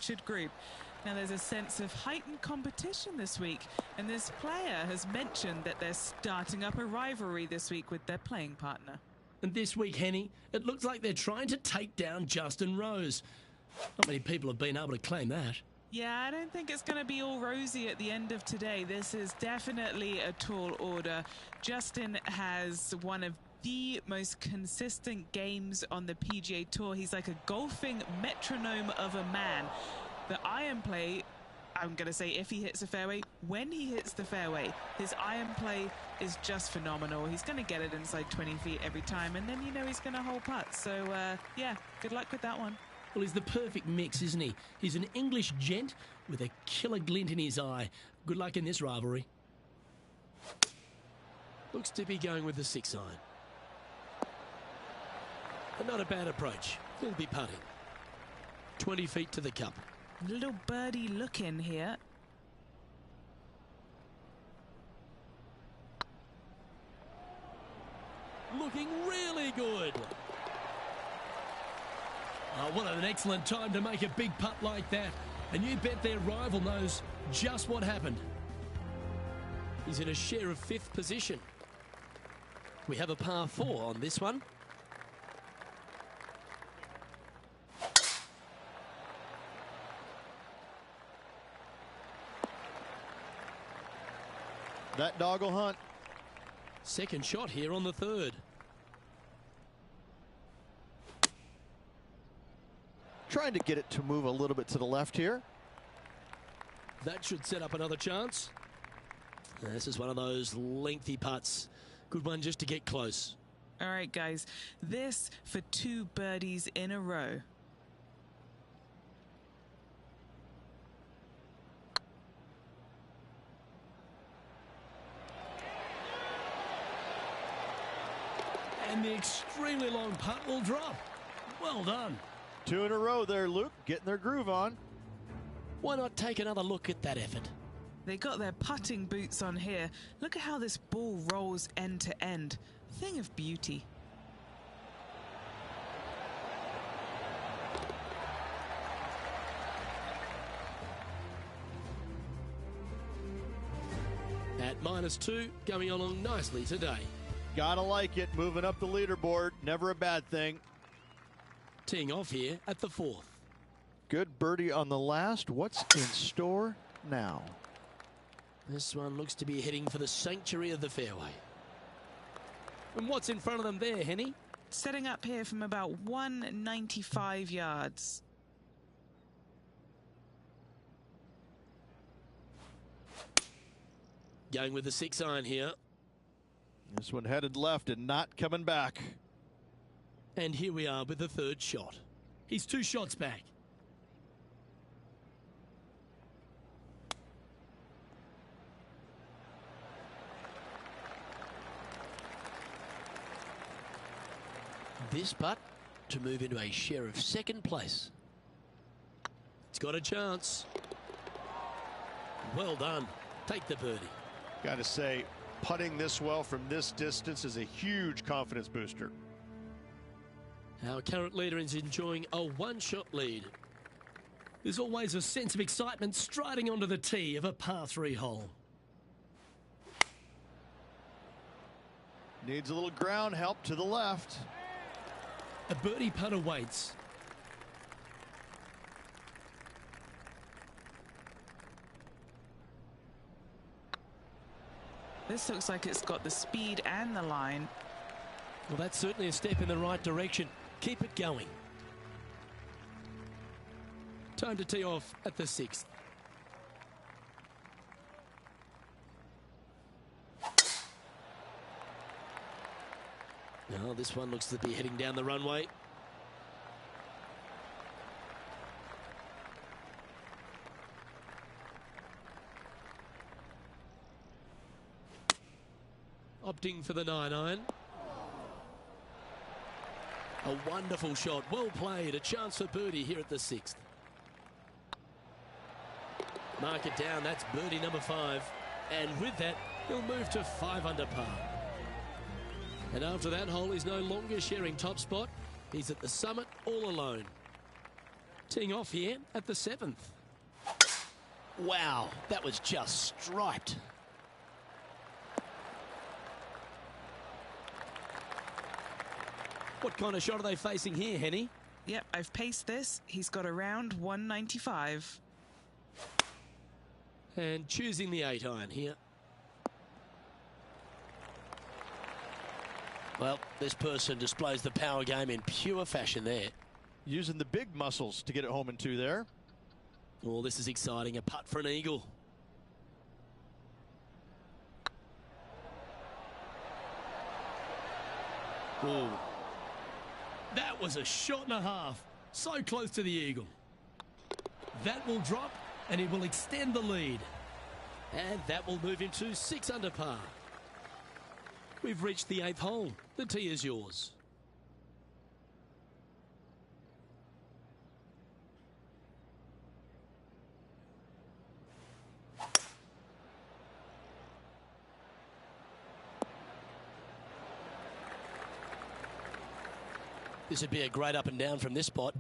structured group. Now there's a sense of heightened competition this week, and this player has mentioned that they're starting up a rivalry this week with their playing partner. And this week, Henny, it looks like they're trying to take down Justin Rose. Not many people have been able to claim that. Yeah, I don't think it's going to be all rosy at the end of today. This is definitely a tall order. Justin has one of the most consistent games on the PGA Tour. He's like a golfing metronome of a man. The iron play, I'm going to say if he hits the fairway, when he hits the fairway, his iron play is just phenomenal. He's going to get it inside 20 feet every time, and then you know he's going to hole putt. So, yeah, good luck with that one. Well, he's the perfect mix, isn't he? He's an English gent with a killer glint in his eye. Good luck in this rivalry. Looks to be going with the 6-iron. And not a bad approach. He'll be putting. 20 feet to the cup. Little birdie look in here. Looking really good. Oh, what an excellent time to make a big putt like that. And you bet their rival knows just what happened. He's in a share of 5th position. We have a par 4 on this one. That dog will hunt. Second shot here on the 3rd. Trying to get it to move a little bit to the left here. That should set up another chance. This is one of those lengthy putts. Good one just to get close. All right, guys. This for 2 birdies in a row. And the extremely long putt will drop. Well done. 2 in a row there, Luke. Getting their groove on. Why not take another look at that effort? They got their putting boots on here. Look at how this ball rolls end to end. Thing of beauty. At -2, going along nicely today. Gotta like it. Moving up the leaderboard. Never a bad thing. Teeing off here at the 4th. Good birdie on the last. What's in store now? This one looks to be heading for the sanctuary of the fairway. And what's in front of them there, Henny? Setting up here from about 195 yards. Going with the 6-iron here. This one headed left and not coming back. And here we are with the 3rd shot. He's 2 shots back. This putt to move into a share of 2nd place. It's got a chance. Well done. Take the birdie. Got to say, putting this well from this distance is a huge confidence booster. Our current leader is enjoying a 1-shot lead. There's always a sense of excitement striding onto the tee of a par 3 hole. Needs a little ground help to the left. A birdie putt awaits. This looks like it's got the speed and the line. Well, that's certainly a step in the right direction. Keep it going. Time to tee off at the 6th. Now this one looks to be heading down the runway. Opting for the 9-iron. A wonderful shot, well played, a chance for birdie here at the 6th. Mark it down, that's birdie number 5. And with that, he'll move to 5 under par. And after that hole, he's no longer sharing top spot. He's at the summit all alone. Teeing off here at the 7th. Wow, that was just striped. What kind of shot are they facing here, Henny? Yep, I've paced this. He's got around 195. And choosing the 8-iron here. Well, this person displays the power game in pure fashion there. Using the big muscles to get it home in 2 there. Oh, this is exciting. A putt for an eagle. Oh, that was a shot and a half. So close to the eagle. That will drop and it will extend the lead. And that will move into 6 under par. We've reached the 8th hole. The tee is yours. This would be a great up and down from this spot.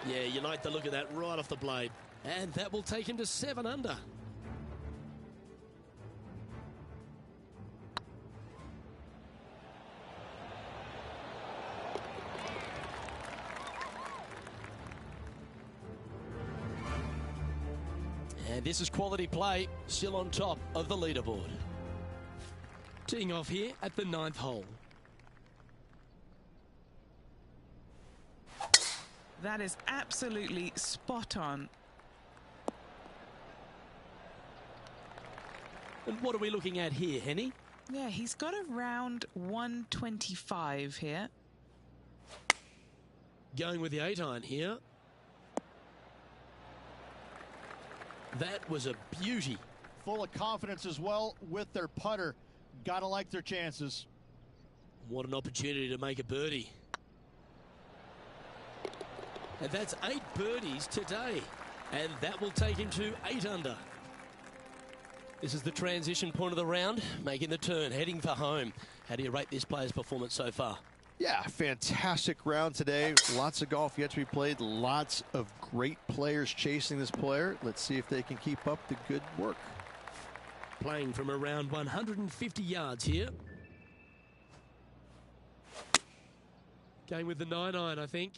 Yeah, you like the look of that right off the blade. And that will take him to 7 under. And this is quality play, still on top of the leaderboard. Teeing off here at the 9th hole. That is absolutely spot on. And what are we looking at here, Henny? Yeah, he's got around 125 here. Going with the 8-iron here. That was a beauty. Full of confidence as well with their putter. Gotta like their chances. What an opportunity to make a birdie. And that's 8 birdies today. And that will take him to 8 under. This is the transition point of the round, making the turn, heading for home. How do you rate this player's performance so far? Yeah, fantastic round today. Lots of golf yet to be played. Lots of great players chasing this player. Let's see if they can keep up the good work. Playing from around 150 yards here. Going with the 9-iron, I think.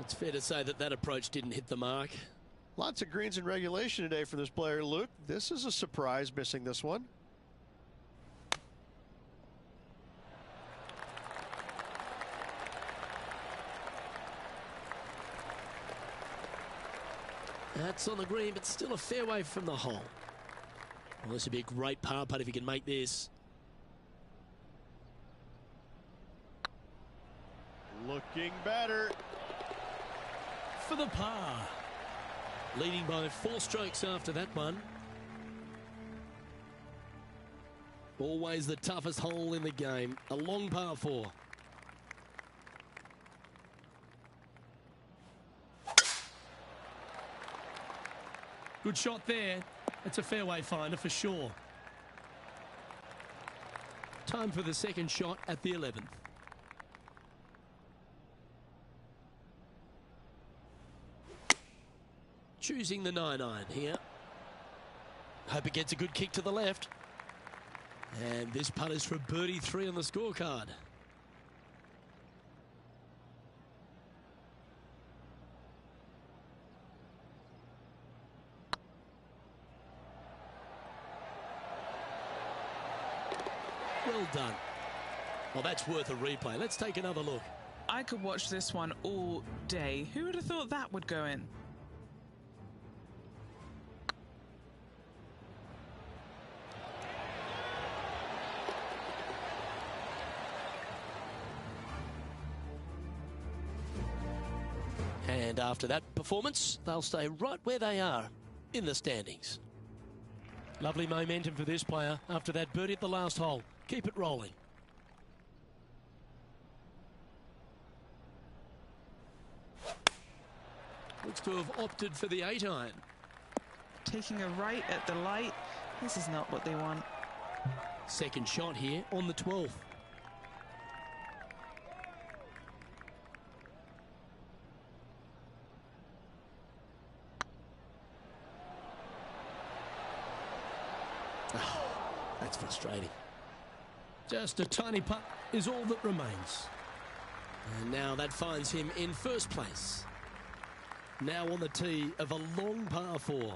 It's fair to say that that approach didn't hit the mark. Lots of greens in regulation today for this player, Luke. This is a surprise, missing this one. That's on the green, but still a fair way from the hole. Well, this would be a great par putt if he can make this. Looking better. For the par. Leading by 4 strokes after that one. Always the toughest hole in the game. A long par 4. Good shot there. It's a fairway finder for sure. Time for the second shot at the 11th. Choosing the 9-iron here. Hope it gets a good kick to the left. And this putt is for birdie 3 on the scorecard. Well done. Well, that's worth a replay. Let's take another look. I could watch this one all day. Who would have thought that would go in? And after that performance, they'll stay right where they are in the standings. Lovely momentum for this player after that birdie at the last hole. Keep it rolling. Looks to have opted for the 8-iron. Taking a right at the light. This is not what they want. Second shot here on the 12th. Oh, that's frustrating. Just a tiny putt is all that remains. And now that finds him in first place. Now on the tee of a long par 4.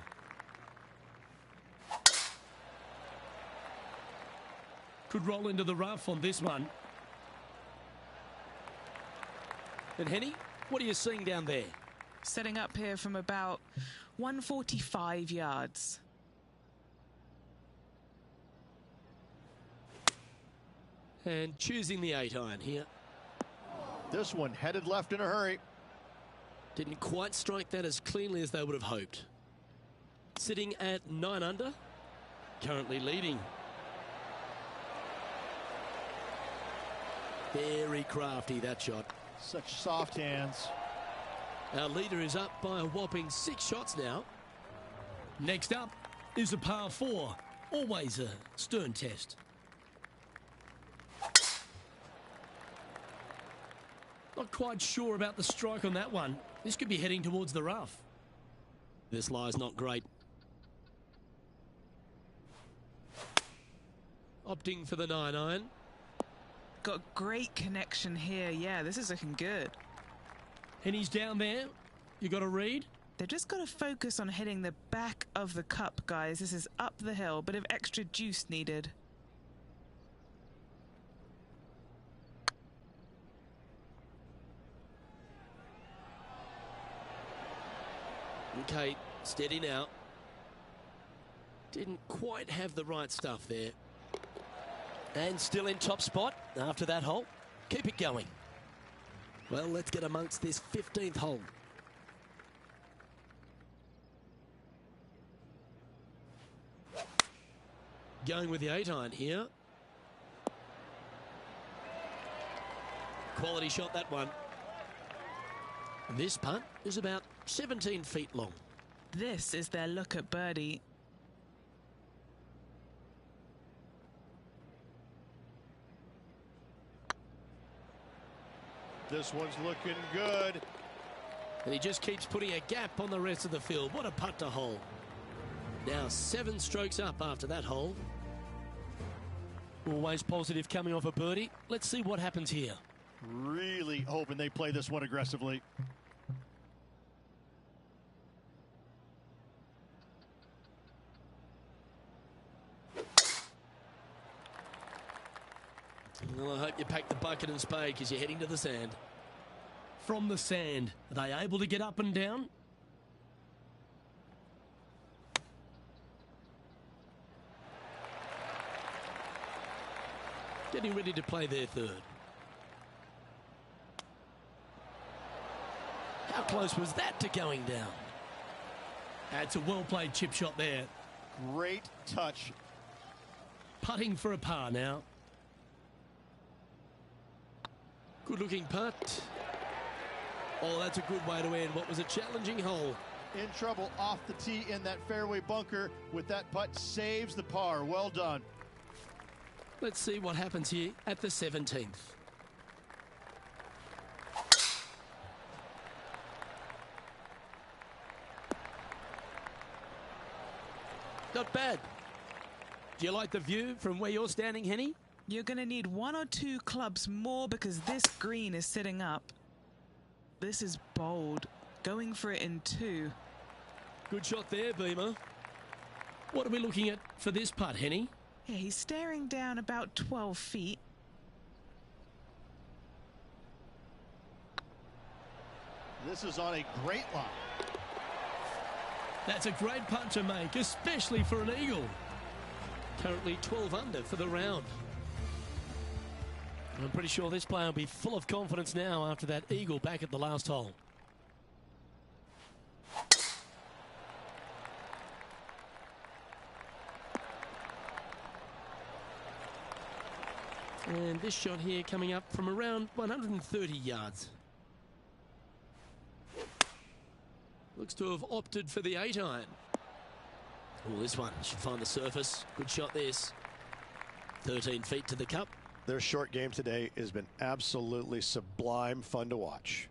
Could roll into the rough on this one. And Henny, what are you seeing down there? Setting up here from about 145 yards. And choosing the 8-iron here. This one headed left in a hurry. Didn't quite strike that as cleanly as they would have hoped. Sitting at 9 under. Currently leading. Very crafty, that shot. Such soft hands. Our leader is up by a whopping 6 shots now. Next up is a par 4. Always a stern test. Not quite sure about the strike on that one. This could be heading towards the rough. This lie's not great. Opting for the 9-iron. Got great connection here. Yeah, this is looking good. And he's down there. You got to read. They've just got to focus on hitting the back of the cup, guys. This is up the hill. Bit of extra juice needed. Okay, steady now. Didn't quite have the right stuff there. And still in top spot after that hole. Keep it going. Well, let's get amongst this 15th hole. Going with the 8-iron here. Quality shot, that one. This putt is about 17 feet long. This is their look at birdie. This one's looking good. And he just keeps putting a gap on the rest of the field. What a putt to hole. Now 7 strokes up after that hole. Always positive coming off a birdie. Let's see what happens here. Really hoping they play this one aggressively. Well, I hope you pack the bucket and spade because you're heading to the sand. From the sand, are they able to get up and down? Getting ready to play their third. How close was that to going down? That's a well-played chip shot there. Great touch. Putting for a par now. Good-looking putt. Oh, that's a good way to end what was a challenging hole. In trouble off the tee in that fairway bunker with that putt. Saves the par. Well done. Let's see what happens here at the 17th. Not bad. Do you like the view from where you're standing, Henny? You're going to need 1 or 2 clubs more because this green is sitting up. This is bold. Going for it in 2. Good shot there, Beamer. What are we looking at for this putt, Henny? Yeah, he's staring down about 12 feet. This is on a great line. That's a great putt to make, especially for an eagle. Currently 12 under for the round. I'm pretty sure this player will be full of confidence now after that eagle back at the last hole. And this shot here coming up from around 130 yards. looks to have opted for the 8-iron. Oh, this one should find the surface. Good shot this. 13 feet to the cup. Their short game today has been absolutely sublime fun to watch.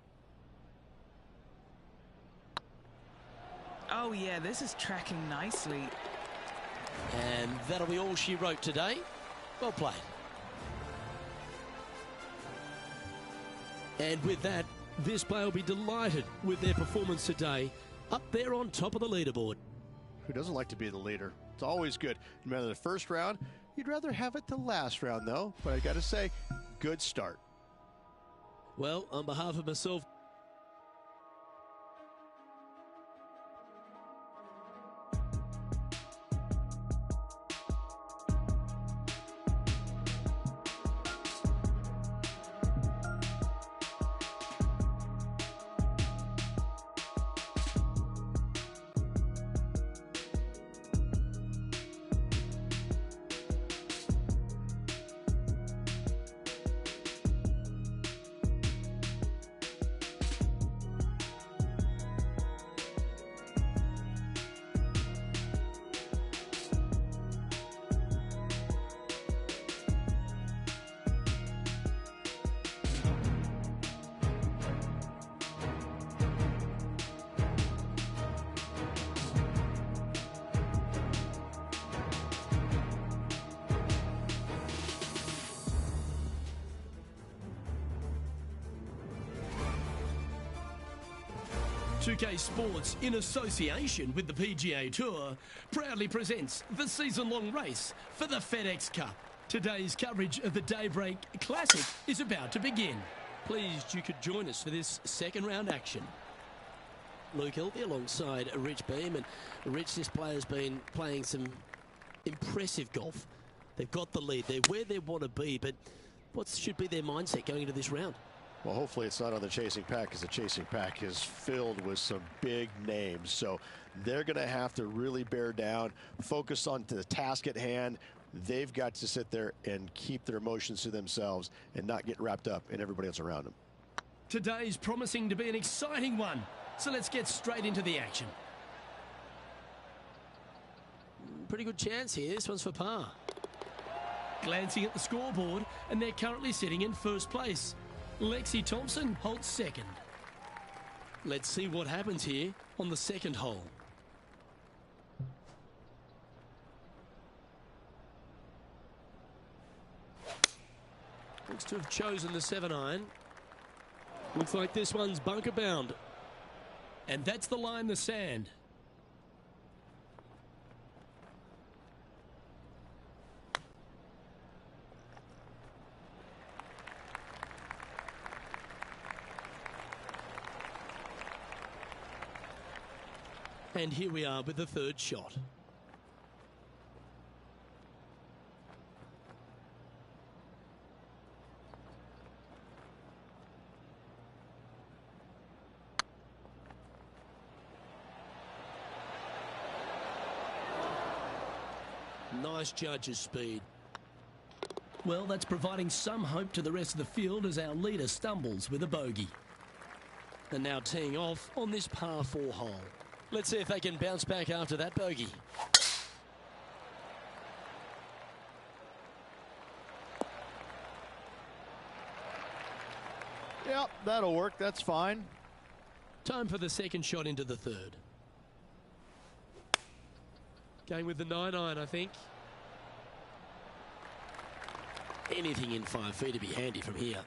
Oh yeah, this is tracking nicely. And that'll be all she wrote today. Well played. And with that, this player will be delighted with their performance today, up there on top of the leaderboard. Who doesn't like to be the leader? It's always good. No matter the first round, you'd rather have it the last round, though. But I got to say, good start. Well, on behalf of myself, UK Sports, in association with the PGA Tour, proudly presents the season-long race for the FedEx Cup. Today's coverage of the Daybreak Classic is about to begin. Pleased you could join us for this second round action. Luke Hilvey alongside Rich Beam, and Rich, this player's been playing some impressive golf. They've got the lead, they're where they want to be, but what should be their mindset going into this round? Well, hopefully it's not on the chasing pack, because the chasing pack is filled with some big names. So they're going to have to really bear down, focus on the task at hand. They've got to sit there and keep their emotions to themselves and not get wrapped up in everybody else around them. Today's promising to be an exciting one, so let's get straight into the action. Pretty good chance here. This one's for par. Glancing at the scoreboard, and they're currently sitting in first place. Lexi Thompson holds second. Let's see what happens here on the second hole. Looks to have chosen the 7-iron. Looks like this one's bunker bound. And that's the line in the sand. And here we are with the third shot. Nice judge's speed. Well, that's providing some hope to the rest of the field as our leader stumbles with a bogey. And now teeing off on this par 4 hole. Let's see if they can bounce back after that bogey. Yep, that'll work. That's fine. Time for the second shot into the third. Going with the 9-iron, I think. Anything in 5 feet to be handy from here.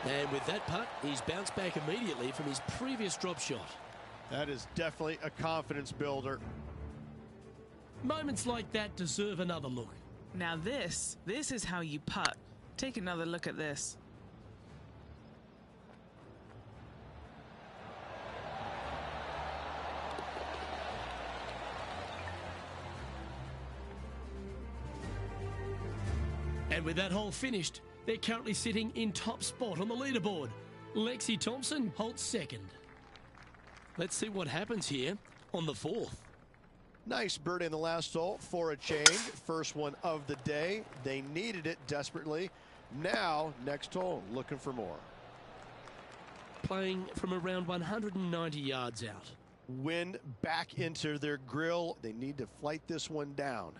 And with that putt, he's bounced back immediately from his previous drop shot. That is definitely a confidence builder. Moments like that deserve another look. Now this is how you putt. Take another look at this. And with that hole finished, They're currently sitting in top spot on the leaderboard. Lexi Thompson holds second. Let's see what happens here on the fourth. Nice birdie in the last hole for a change. First one of the day. They needed it desperately. Now, next hole, looking for more. Playing from around 190 yards out. Wind back into their grill. They need to flight this one down.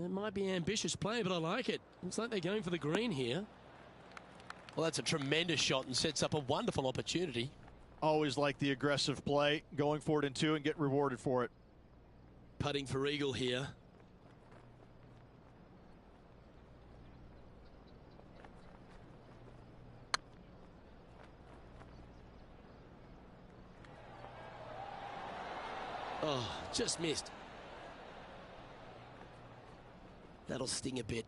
It might be ambitious play, but I like it. Looks like they're going for the green here. Well, that's a tremendous shot and sets up a wonderful opportunity. Always like the aggressive play, going for it in two and get rewarded for it. Putting for eagle here. Oh, just missed. That'll sting a bit.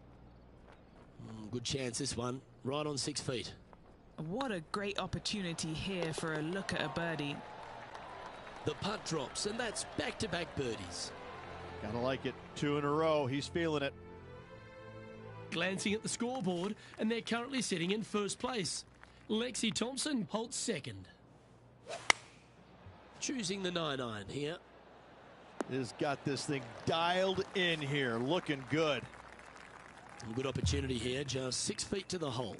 Good chance this one. Right on 6 feet. What a great opportunity here for a look at a birdie. The putt drops, and that's back-to-back birdies. Gotta like it. 2 in a row. He's feeling it. Glancing at the scoreboard, and they're currently sitting in first place. Lexi Thompson holds second. Choosing the 9-iron here. Has got this thing dialed in here. Looking good. Good opportunity here, just 6 feet to the hole.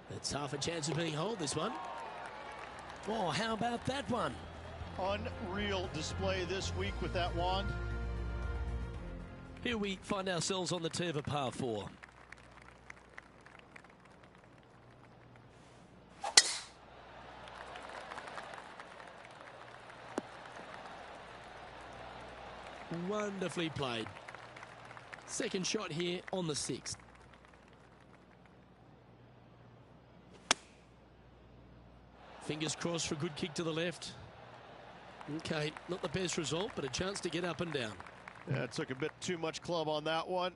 That's half a chance of being holed, this one. Oh, how about that one? Unreal display this week with that wand. Here we find ourselves on the tee of a par 4. Wonderfully played. Second shot here on the 6th. Fingers crossed for a good kick to the left. Okay, not the best result, but a chance to get up and down. Yeah, it took a bit too much club on that one.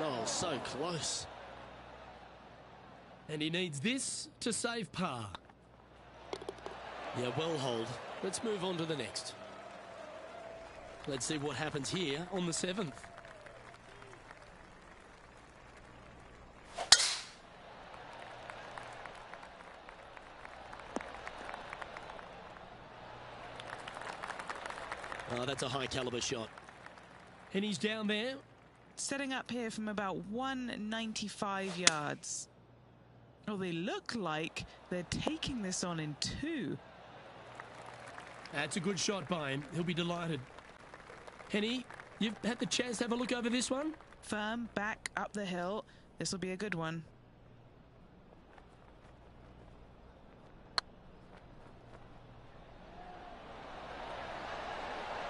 Oh, so close. And he needs this to save par. Yeah, well holed. Let's move on to the next. Let's see what happens here on the 7th. Oh, that's a high caliber shot. And he's down there. Setting up here from about 195 yards. Oh, they look like they're taking this on in 2. That's a good shot by him. He'll be delighted. Henny, you've had the chance to have a look over this one? Firm, back, up the hill. This will be a good one.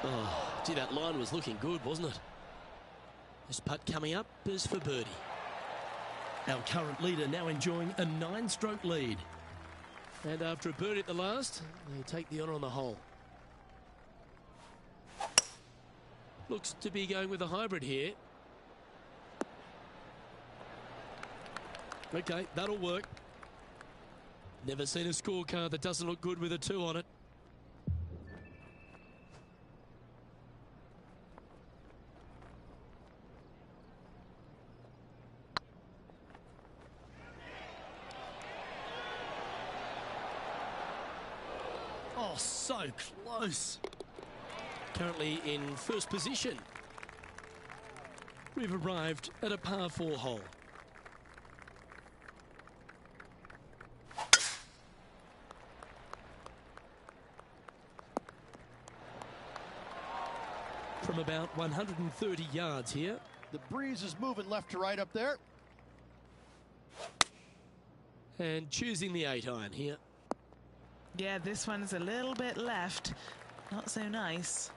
Oh, gee, that line was looking good, wasn't it? This putt coming up is for birdie. Our current leader now enjoying a 9-stroke lead. And after a birdie at the last, they take the honour on the hole. Looks to be going with a hybrid here. Okay, that'll work. Never seen a scorecard that doesn't look good with a 2 on it. Oh, so close. Currently in first position. We've arrived at a par 4 hole. From about 130 yards here. The breeze is moving left to right up there. And choosing the 8-iron here. Yeah, this one's a little bit left. Not so nice.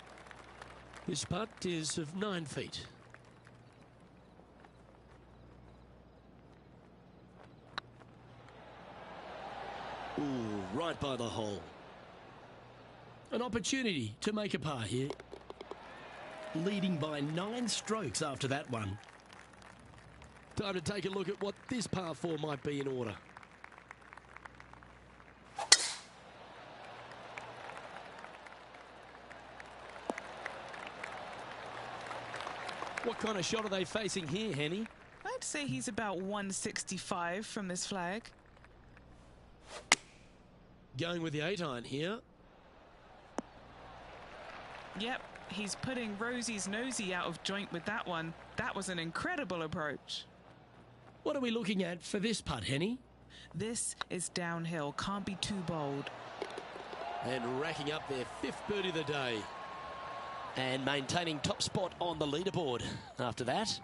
This putt is of 9 feet. Ooh, right by the hole. An opportunity to make a par here. leading by 9 strokes after that one. Time to take a look at what this par 4 might be in order. What kind of shot are they facing here, Henny? I'd say he's about 165 from this flag. Going with the 8-iron here. Yep, he's putting Rosie's nosy out of joint with that one. That was an incredible approach. What are we looking at for this putt, Henny? This is downhill, can't be too bold. And racking up their 5th birdie of the day. And maintaining top spot on the leaderboard after that.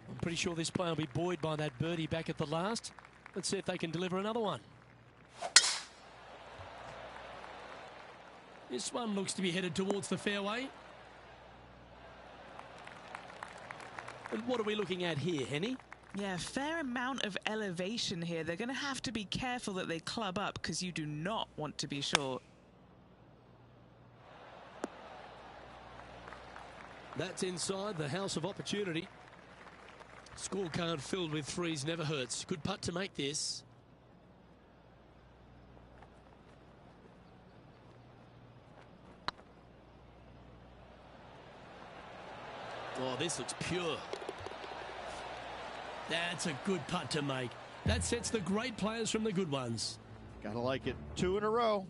I'm pretty sure this player will be buoyed by that birdie back at the last. Let's see if they can deliver another one. This one looks to be headed towards the fairway. And what are we looking at here, Henny? Yeah, fair amount of elevation here. They're going to have to be careful that they club up because you do not want to be short. That's inside the house of opportunity. Scorecard filled with 3s never hurts. Good putt to make this. Oh, this looks pure. That's a good putt to make. That sets the great players from the good ones. Gotta like it. 2 in a row.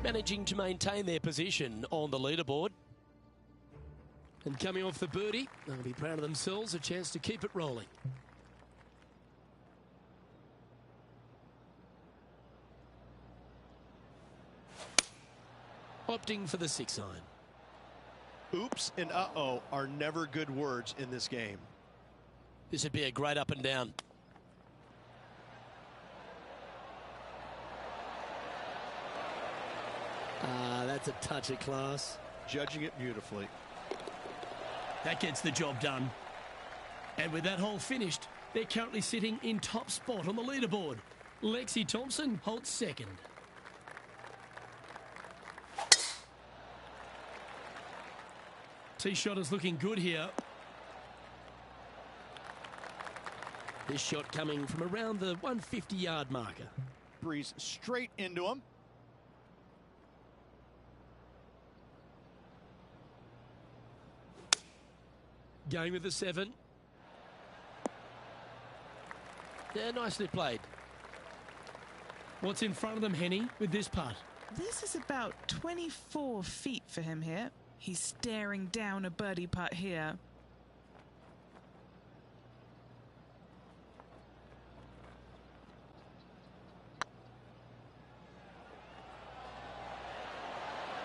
Managing to maintain their position on the leaderboard. And coming off the birdie, they'll be proud of themselves, a chance to keep it rolling. Opting for the 6-iron. Oops and uh-oh are never good words in this game. This would be a great up and down. That's a touch of class. Judging it beautifully. That gets the job done. And with that hole finished, they're currently sitting in top spot on the leaderboard. Lexi Thompson holds 2nd. Tee shot is looking good here. This shot coming from around the 150-yard marker. Breeze straight into him. Going with the 7. Yeah, nicely played. What's in front of them, Henny, with this putt? This is about 24 feet for him here. He's staring down a birdie putt here.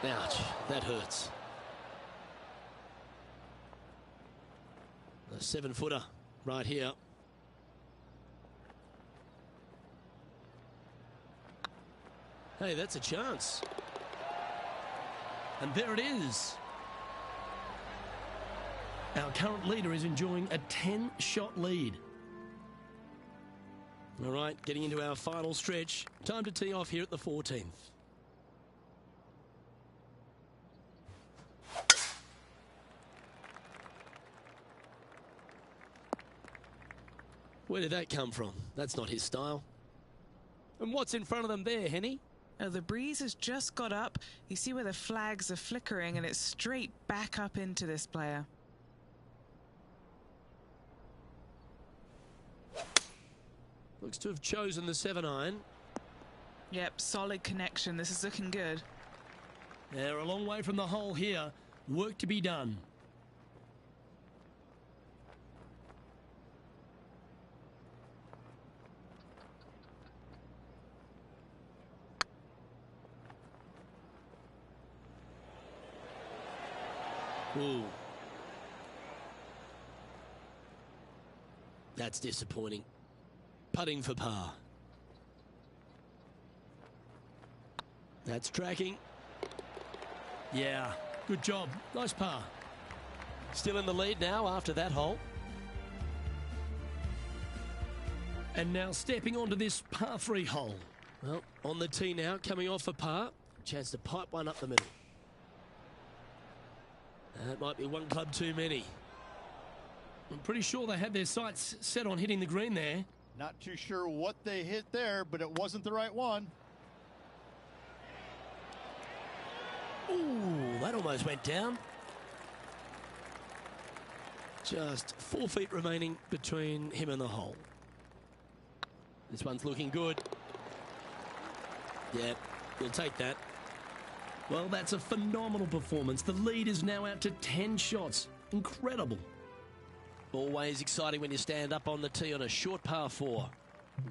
Ouch, that hurts. A 7-footer right here. Hey, that's a chance. And there it is. Our current leader is enjoying a 10-shot lead. All right, getting into our final stretch. Time to tee off here at the 14th. Where did that come from? That's not his style. And what's in front of them there, Henny? Oh, the breeze has just got up. You see where the flags are flickering, and it's straight back up into this player. Looks to have chosen the 7-iron. Yep, solid connection. This is looking good. They're a long way from the hole here. Work to be done. Ooh. That's disappointing. Putting for par. That's tracking. Yeah, good job. Nice par. Still in the lead now after that hole. And now stepping onto this par 3 hole. Well, on the tee now, coming off a par. Chance to pipe one up the middle. That might be one club too many. I'm pretty sure they had their sights set on hitting the green there. Not too sure what they hit there, but it wasn't the right one. Ooh, that almost went down. Just 4 feet remaining between him and the hole. This one's looking good. Yeah, we'll take that. Well, that's a phenomenal performance. The lead is now out to 10 shots. Incredible. Always exciting when you stand up on the tee on a short par 4.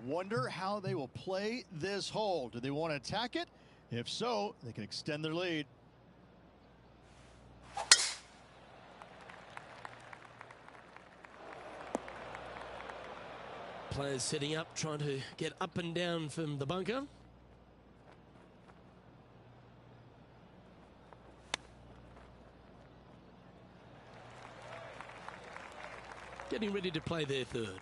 Wonder how they will play this hole. Do they want to attack it? If so, they can extend their lead. Players setting up, trying to get up and down from the bunker. Getting ready to play their third.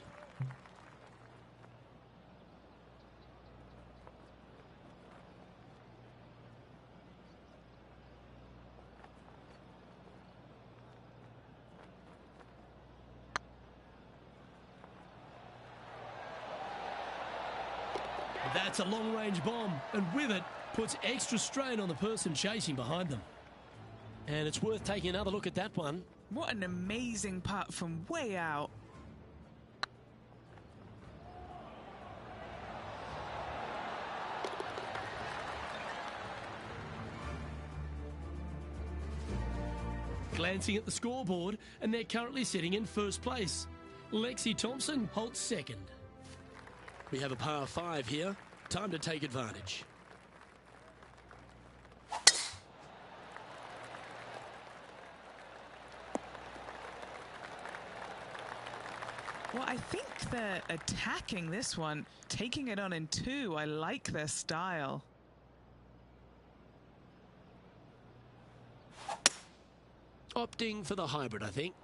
That's a long-range bomb, and with it, puts extra strain on the person chasing behind them. And it's worth taking another look at that one. What an amazing putt from way out. Glancing at the scoreboard, and they're currently sitting in first place. Lexi Thompson holds second. We have a par 5 here. Time to take advantage. Well, I think they're attacking this one, taking it on in 2. I like their style. Opting for the hybrid, I think.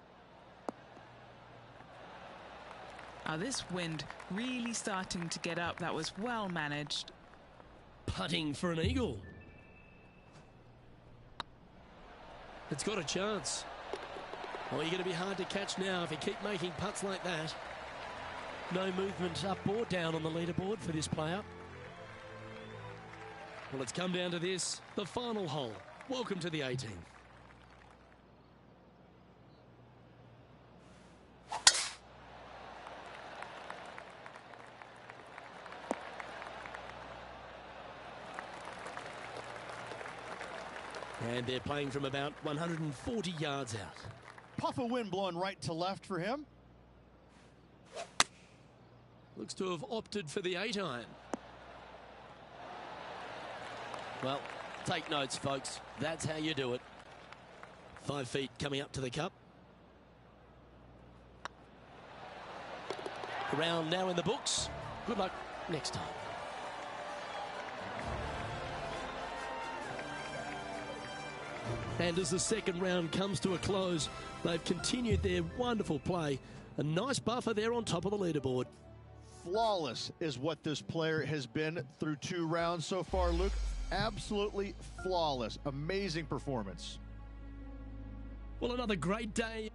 This wind really starting to get up. That was well managed. Putting for an eagle. It's got a chance. Oh, you're going to be hard to catch now if you keep making putts like that. No movement up or down on the leaderboard for this player. Well, it's come down to this, the final hole. Welcome to the 18th. And they're playing from about 140 yards out. Puff of wind blowing right to left for him. Looks to have opted for the 8-iron. Well, take notes, folks. That's how you do it. 5 feet coming up to the cup. Round now in the books. Good luck next time. And as the second round comes to a close, they've continued their wonderful play. A nice buffer there on top of the leaderboard. Flawless is what this player has been through 2 rounds so far, Luke. Absolutely flawless. Amazing performance. Well, another great day.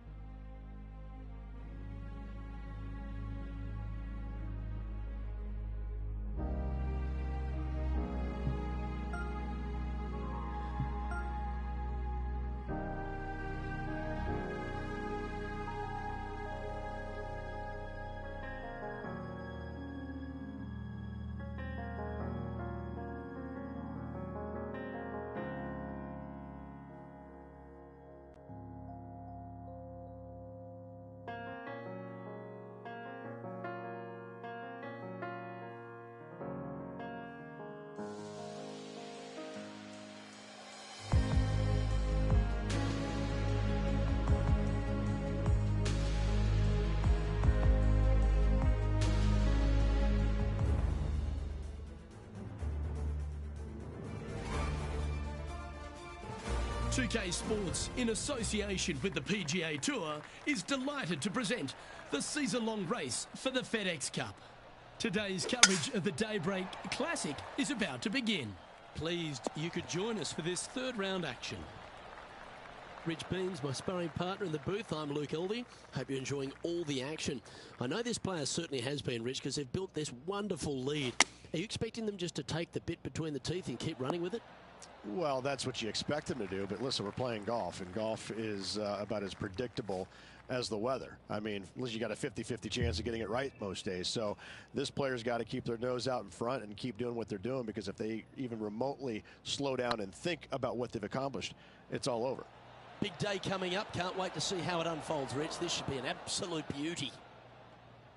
2K Sports, in association with the PGA Tour, is delighted to present the season-long race for the FedEx Cup. Today's coverage of the Daybreak Classic is about to begin. Pleased you could join us for this third round action. Rich Beams, my sparring partner in the booth. I'm Luke Elvey. Hope you're enjoying all the action. I know this player certainly has been, Rich, because they've built this wonderful lead. Are you expecting them just to take the bit between the teeth and keep running with it? Well, that's what you expect them to do, but listen, we're playing golf, and golf is about as predictable as the weather. I mean, unless you got a 50-50 chance of getting it right most days. So this player's got to keep their nose out in front and keep doing what they're doing, because if they even remotely slow down and think about what they've accomplished, it's all over. Big day coming up. Can't wait to see how it unfolds, Rich. This should be an absolute beauty.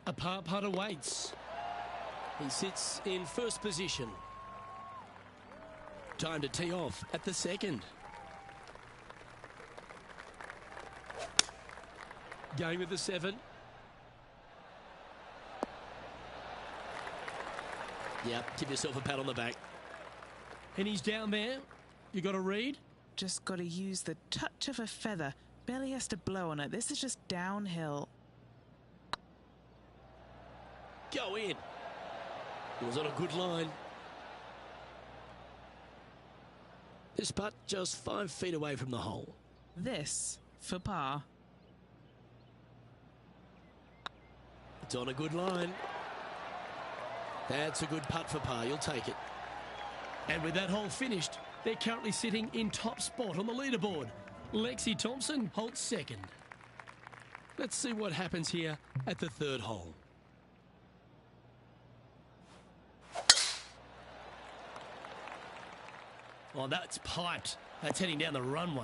A par putt awaits. He sits in first position. Time to tee off at the second. Going with the 7. Yep, give yourself a pat on the back. And he's down there. You got to read. Just got to use the touch of a feather. Barely has to blow on it. This is just downhill. Go in. It was on a good line. This putt just 5 feet away from the hole. This for par. It's on a good line. That's a good putt for par. You'll take it. And with that hole finished, they're currently sitting in top spot on the leaderboard. Lexi Thompson holds second. Let's see what happens here at the third hole. Oh, that's piped. That's heading down the runway.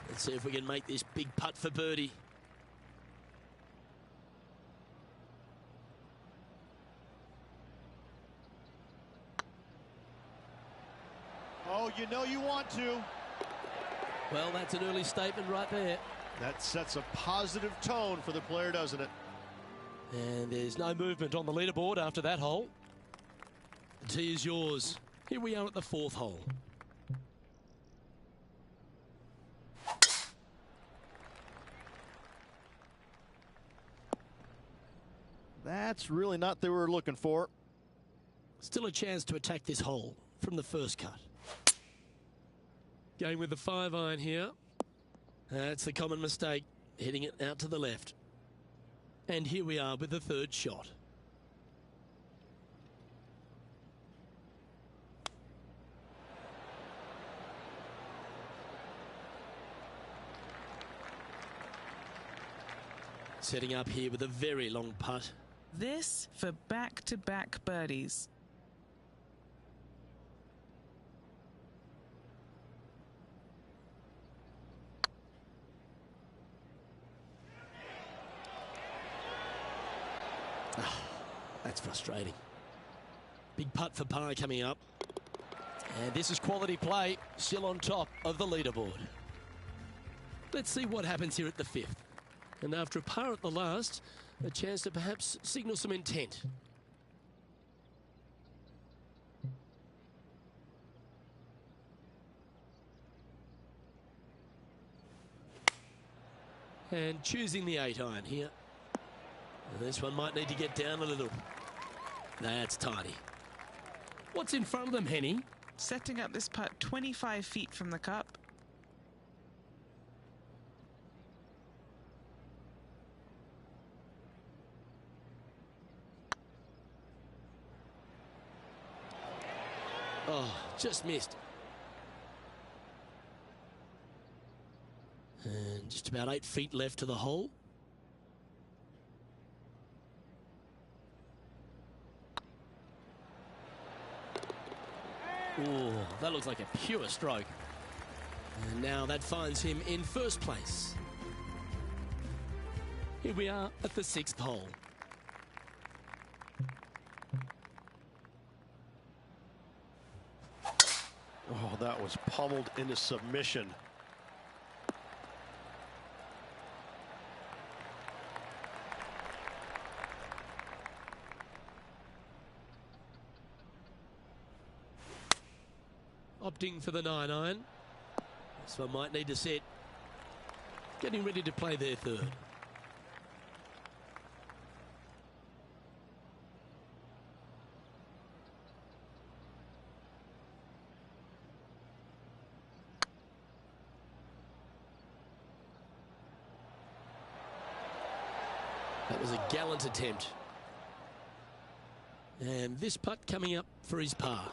Let's see if we can make this big putt for birdie. Oh, you know you want to. Well, that's an early statement right there. That sets a positive tone for the player, doesn't it? And there's no movement on the leaderboard after that hole. The tee is yours. Here we are at the fourth hole. That's really not what they were looking for. Still a chance to attack this hole from the first cut. Going with the 5-iron here. That's the common mistake, hitting it out to the left. And here we are with the third shot. Setting up here with a very long putt. This for back-to-back birdies. That's frustrating. Big putt for par coming up. And this is quality play, still on top of the leaderboard. Let's see what happens here at the fifth. And after a par at the last, a chance to perhaps signal some intent. And choosing the 8-iron here. This one might need to get down a little. That's tiny. What's in front of them, Henny? Setting up this putt 25 feet from the cup. Oh, just missed. And just about 8 feet left to the hole. Oh, that looks like a pure stroke. And now that finds him in first place. Here we are at the sixth hole. Oh, that was pummeled into submission. Opting for the 9-iron. This one might need to set. Getting ready to play their third. That was a gallant attempt. And this putt coming up for his par.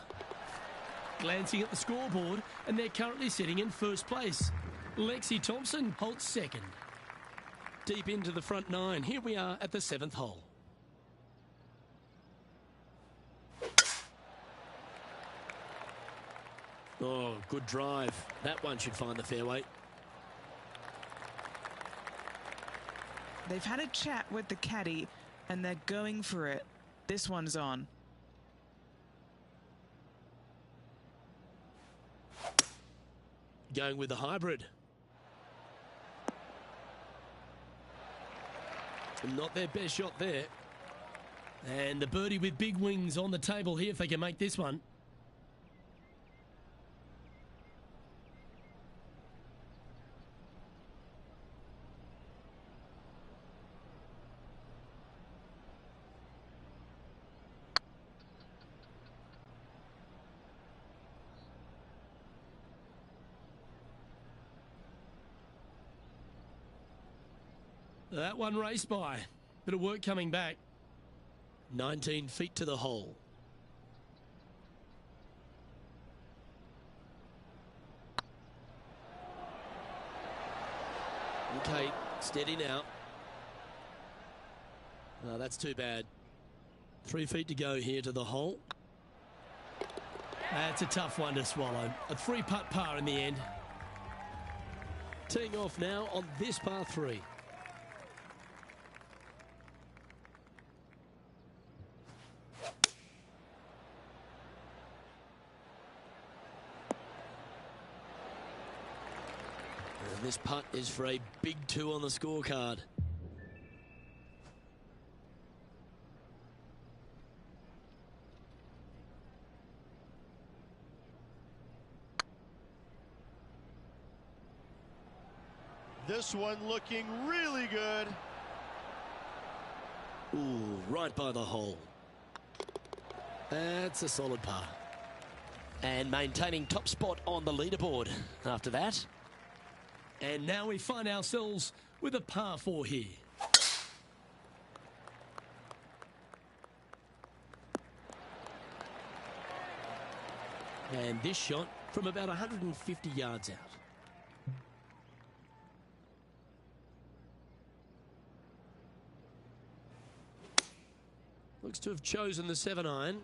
Glancing at the scoreboard, and they're currently sitting in first place. Lexi Thompson holds second. Deep into the front nine. Here we are at the 7th hole. Oh, good drive. That one should find the fairway. They've had a chat with the caddy and they're going for it. This one's on. Going with the hybrid. Not their best shot there. And the birdie with big wings on the table here if they can make this one. That one raced by. Bit of work coming back. 19 feet to the hole. Okay, steady now. No, that's too bad. 3 feet to go here to the hole. That's a tough one to swallow. A 3-putt par in the end. Teeing off now on this par 3. This putt is for a big 2 on the scorecard. This one looking really good. Ooh, right by the hole. That's a solid par. And maintaining top spot on the leaderboard after that. And now we find ourselves with a par 4 here. And this shot from about 150 yards out. Looks to have chosen the 7-iron.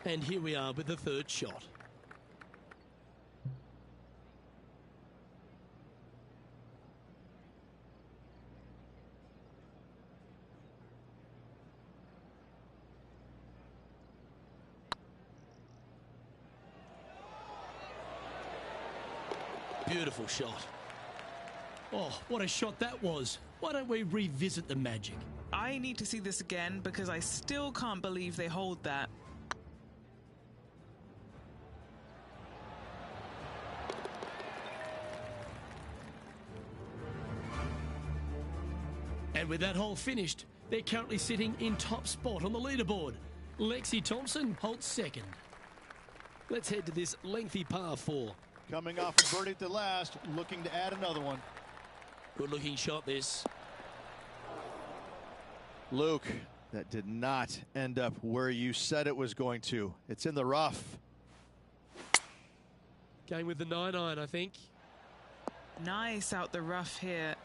And here we are with the third shot. Beautiful shot. Oh, what a shot that was. Why don't we revisit the magic? I need to see this again because I still can't believe they hold that. And with that hole finished, they're currently sitting in top spot on the leaderboard. Lexi Thompson holds second. Let's head to this lengthy par 4. Coming off a birdie at the last, looking to add another one. Good looking shot this. Luke, that did not end up where you said it was going to. It's in the rough. Going with the 9-iron, I think. Nice out the rough here.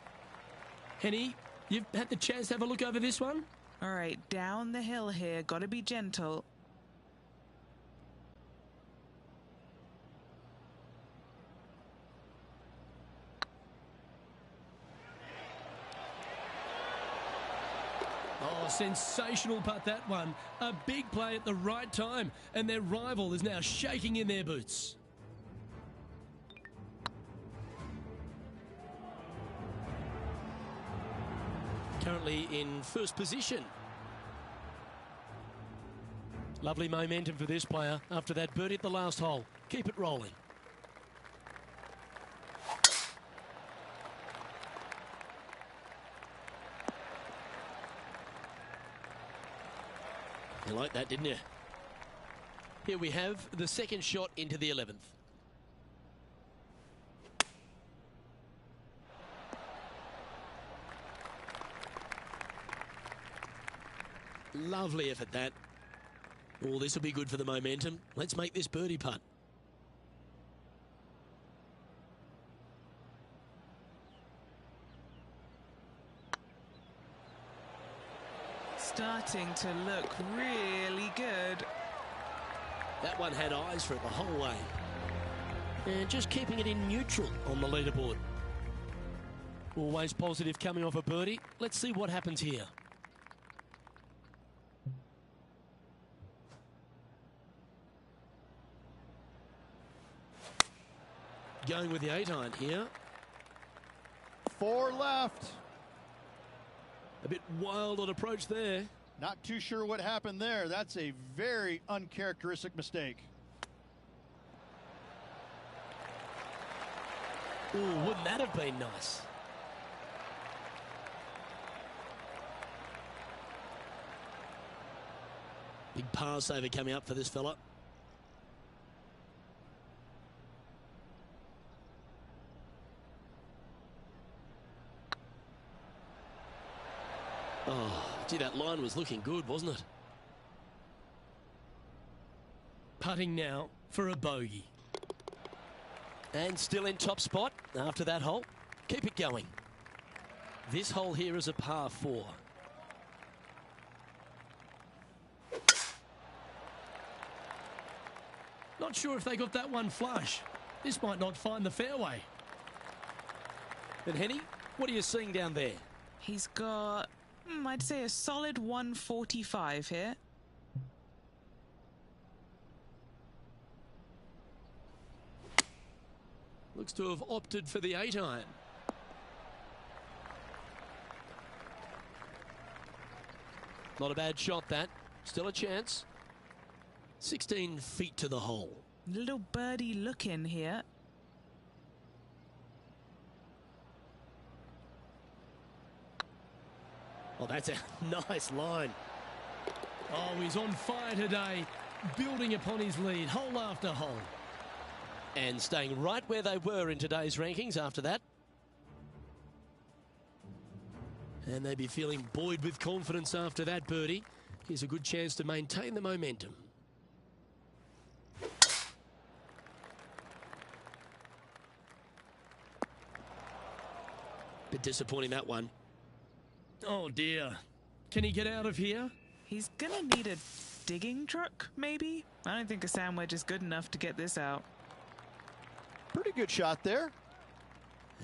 Henny, you've had the chance to have a look over this one? All right, down the hill here. Got to be gentle. Oh, sensational putt, that one. A big play at the right time, and their rival is now shaking in their boots. Currently in first position. Lovely momentum for this player after that birdie at the last hole. Keep it rolling. You liked that, didn't you? Here we have the second shot into the 11th. Lovely effort, that. Oh, this will be good for the momentum. Let's make this birdie putt. Starting to look really good. That one had eyes for it the whole way. And just keeping it in neutral on the leaderboard. Always positive coming off a birdie. Let's see what happens here. Going with the 8-iron here. 4 left. A bit wild on approach there. Not too sure what happened there. That's a very uncharacteristic mistake. Ooh, wouldn't that have been nice? Big pass over coming up for this fella. Oh, gee, that line was looking good, wasn't it? Putting now for a bogey. And still in top spot after that hole. Keep it going. This hole here is a par 4. Not sure if they got that one flush. This might not find the fairway. And Henny, what are you seeing down there? He's got, I'd say, a solid 145 here. Looks to have opted for the 8-iron. Not a bad shot, that. Still a chance. 16 feet to the hole. Little birdie look in here. Oh, that's a nice line. Oh, he's on fire today, building upon his lead, hole after hole. And staying right where they were in today's rankings after that. And they'd be feeling buoyed with confidence after that birdie. Here's a good chance to maintain the momentum. Bit disappointing, that one. Oh dear. Can he get out of here? He's gonna need a digging truck, maybe? I don't think a sand wedge is good enough to get this out. Pretty good shot there.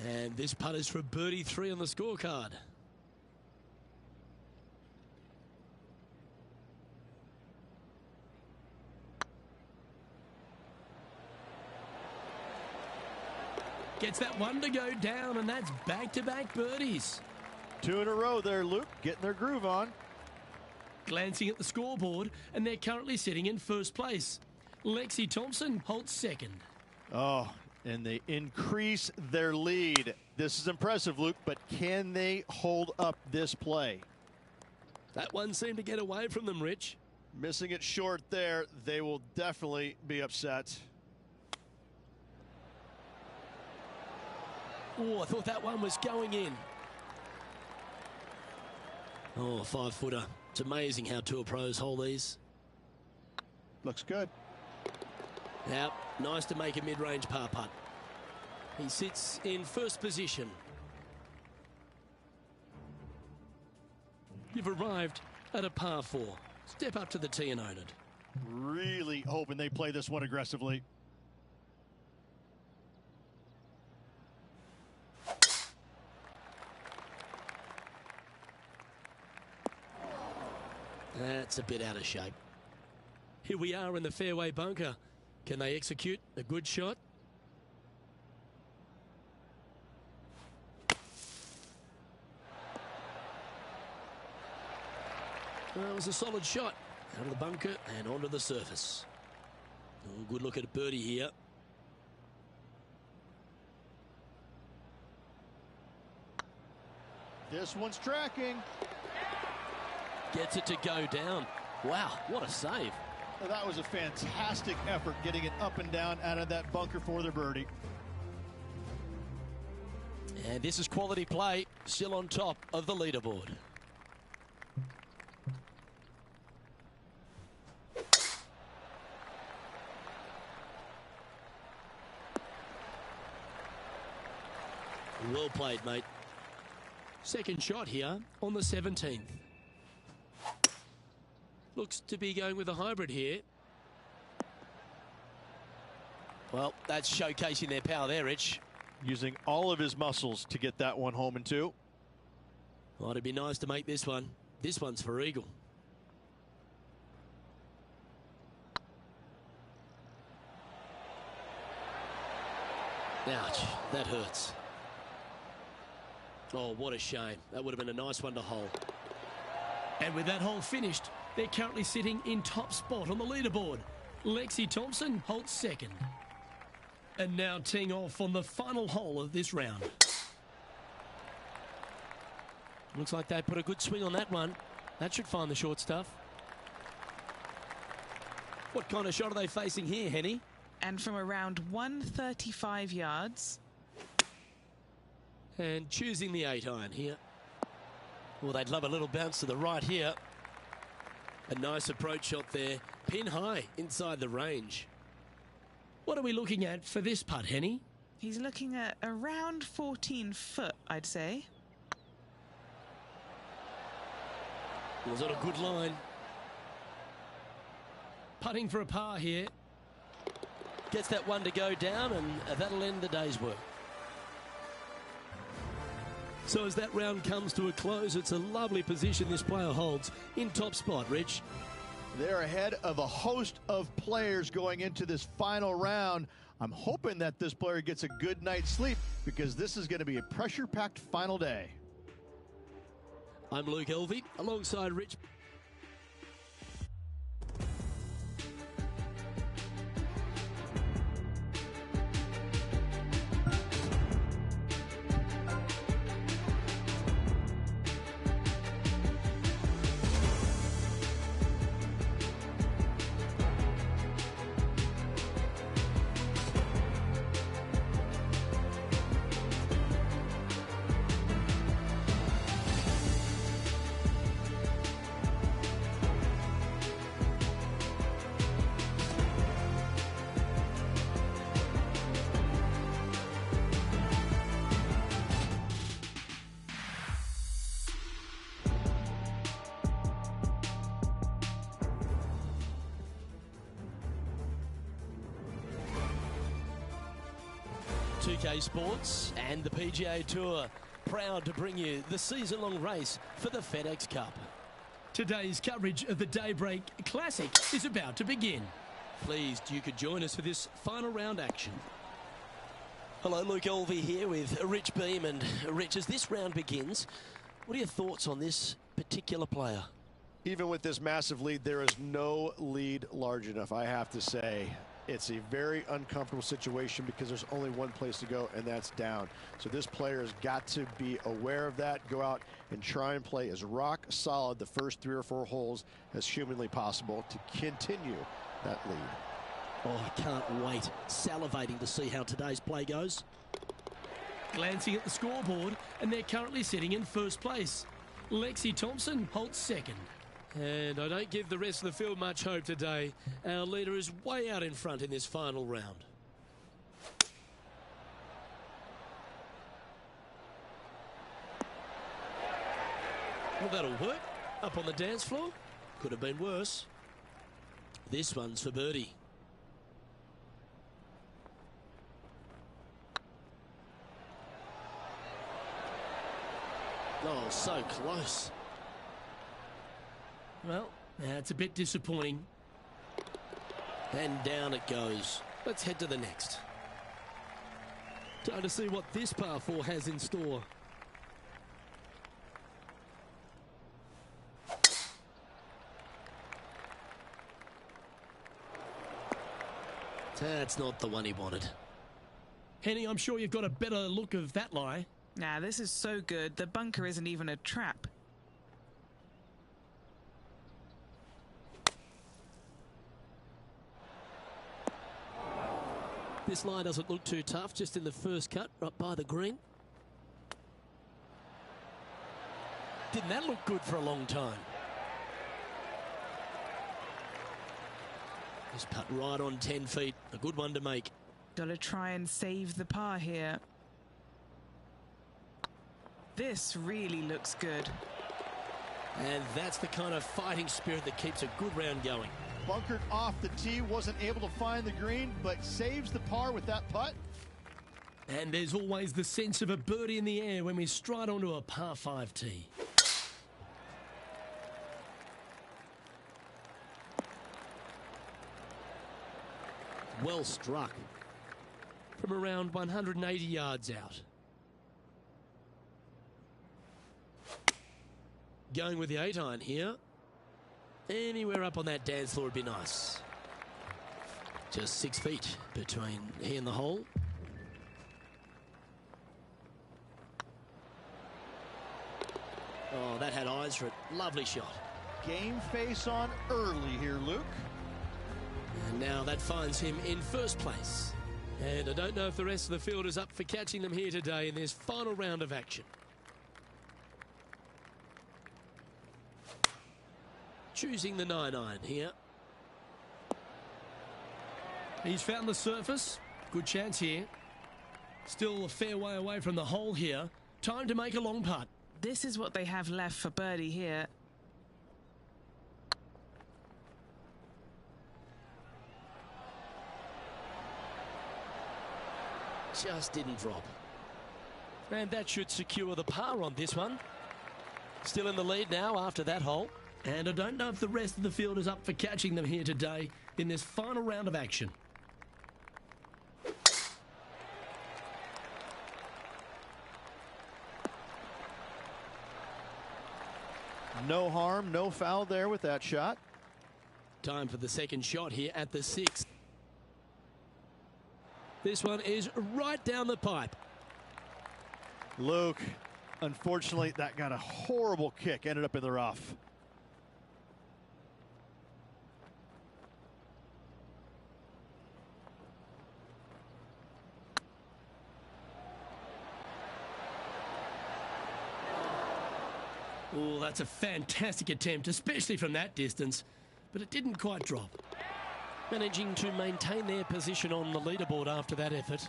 And this putt is for birdie 3 on the scorecard. Gets that one to go down, and that's back-to-back birdies. 2 in a row there, Luke, getting their groove on. Glancing at the scoreboard, and they're currently sitting in first place. Lexi Thompson holds second. Oh, and they increase their lead. This is impressive, Luke, but can they hold up this play? That one seemed to get away from them, Rich. Missing it short there. They will definitely be upset. Oh, I thought that one was going in. Oh, 5-footer. It's amazing how tour pros hold these. Looks good. Now, nice to make a mid-range par putt. He sits in first position. You've arrived at a par 4. Step up to the tee and own it. Really hoping they play this one aggressively. That's a bit out of shape. Here we are in the fairway bunker. Can they execute a good shot? Well, it was a solid shot. Out of the bunker and onto the surface. Oh, good look at a birdie here. This one's tracking. Gets it to go down. Wow, what a save. Well, that was a fantastic effort getting it up and down out of that bunker for the birdie. And this is quality play, still on top of the leaderboard. Well played, mate. Second shot here on the 17th. Looks to be going with a hybrid here. Well, that's showcasing their power there, Rich. Using all of his muscles to get that one home and two. Well, it'd be nice to make this one. This one's for eagle. Ouch, that hurts. Oh, what a shame. That would have been a nice one to hole. And with that hole finished, they're currently sitting in top spot on the leaderboard. Lexi Thompson holds second. And now teeing off on the final hole of this round. Looks like they put a good swing on that one. That should find the short stuff. What kind of shot are they facing here, Henny? And from around 135 yards. And choosing the 8-iron here. Well, they'd love a little bounce to the right here. A nice approach shot there. Pin high inside the range. What are we looking at for this putt, Henny? He's looking at around 14 foot, I'd say. Was on a good line. Putting for a par here. Gets that one to go down, and that'll end the day's work. So as that round comes to a close, it's a lovely position this player holds in top spot, Rich. They're ahead of a host of players going into this final round. I'm hoping that this player gets a good night's sleep because this is going to be a pressure-packed final day. I'm Luke Elvey alongside Rich. UK Sports and the PGA Tour proud to bring you the season-long race for the FedEx Cup. Today's coverage of the Daybreak Classic is about to begin. Pleased you could join us for this final round action. Hello, Luke Elvey here with Rich Beam. And Rich, as this round begins, what are your thoughts on this particular player? Even with this massive lead, there is no lead large enough, I have to say. It's a very uncomfortable situation because there's only one place to go, and that's down. So this player has got to be aware of that, go out and try and play as rock solid the first 3 or 4 holes as humanly possible to continue that lead. Oh, I can't wait. Salivating to see how today's play goes. Glancing at the scoreboard, and they're currently sitting in first place. Lexi Thompson holds second. And I don't give the rest of the field much hope today. Our leader is way out in front in this final round. Well, that'll work. Up on the dance floor. Could have been worse. This one's for birdie. Oh, so close. Well, That's a bit disappointing. And down it goes. Let's head to the next. Time to see what this par 4 has in store. That's not the one he wanted. Henny, I'm sure you've got a better look of that lie. Nah, this is so good. The bunker isn't even a trap. This lie doesn't look too tough, just in the first cut, right by the green. Didn't that look good for a long time? This putt right on 10 feet, a good one to make. Gotta try and save the par here. This really looks good. And that's the kind of fighting spirit that keeps a good round going. Bunkered off the tee, wasn't able to find the green, but saves the par with that putt. And there's always the sense of a birdie in the air when we stride onto a par 5 tee. Well struck. From around 180 yards out. Going with the 8-iron here. Anywhere up on that dance floor would be nice. Just 6 feet between he and the hole. Oh, that had eyes for it. Lovely shot. Game face on early here, Luke. And now that finds him in first place. And I don't know if the rest of the field is up for catching them here today in this final round of action. Choosing the 9-iron here. He's found the surface. Good chance here. Still a fair way away from the hole here. Time to make a long putt. This is what they have left for birdie here. Just didn't drop. And that should secure the par on this one. Still in the lead now after that hole. And I don't know if the rest of the field is up for catching them here today in this final round of action. No harm, no foul there with that shot. Time for the second shot here at the 6th. This one is right down the pipe. Luke, unfortunately, that got a horrible kick, ended up in the rough. Oh, that's a fantastic attempt, especially from that distance, but it didn't quite drop. Managing to maintain their position on the leaderboard after that effort.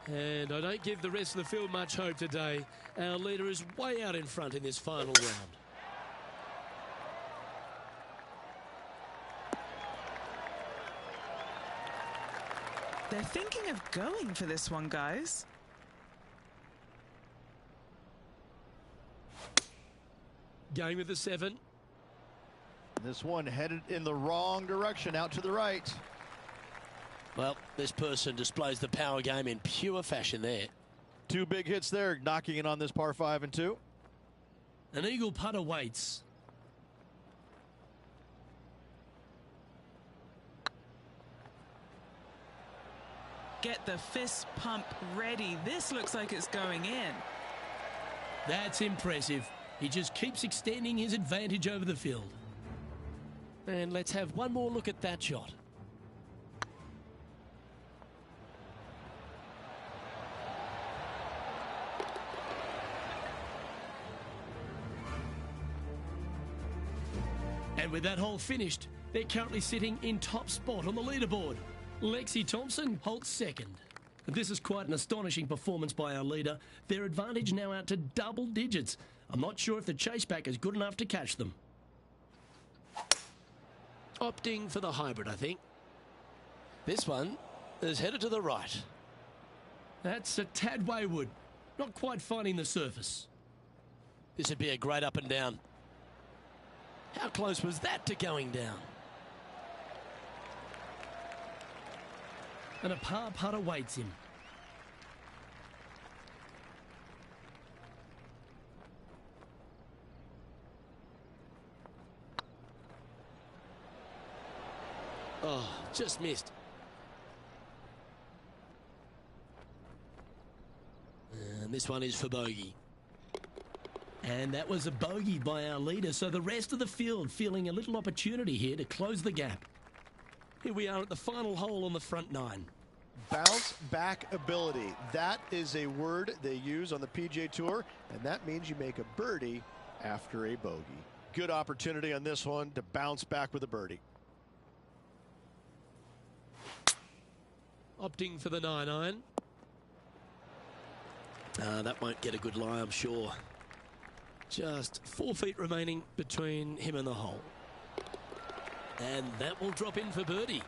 And I don't give the rest of the field much hope today. Our leader is way out in front in this final round. They're thinking of going for this one, guys. Going with the 7. This one headed in the wrong direction, out to the right. Well, this person displays the power game in pure fashion there. 2 big hits there, knocking in on this par 5 and 2. An eagle putt awaits. Get the fist pump ready. This looks like it's going in. That's impressive. He just keeps extending his advantage over the field. And let's have one more look at that shot. And with that hole finished, they're currently sitting in top spot on the leaderboard. Lexi Thompson holds second. This is quite an astonishing performance by our leader. Their advantage now out to double digits. I'm not sure if the chase back is good enough to catch them. Opting for the hybrid, I think. This one is headed to the right. That's a tad wayward. Not quite finding the surface. This would be a great up and down. How close was that to going down? And a par putt awaits him. Oh, just missed. And this one is for bogey. And that was a bogey by our leader, so the rest of the field feeling a little opportunity here to close the gap. Here we are at the final hole on the front nine. Bounce back ability. That is a word they use on the PGA Tour, and that means you make a birdie after a bogey. Good opportunity on this one to bounce back with a birdie. Opting for the 9-iron. That won't get a good lie, I'm sure. Just 4 feet remaining between him and the hole. And that will drop in for birdie.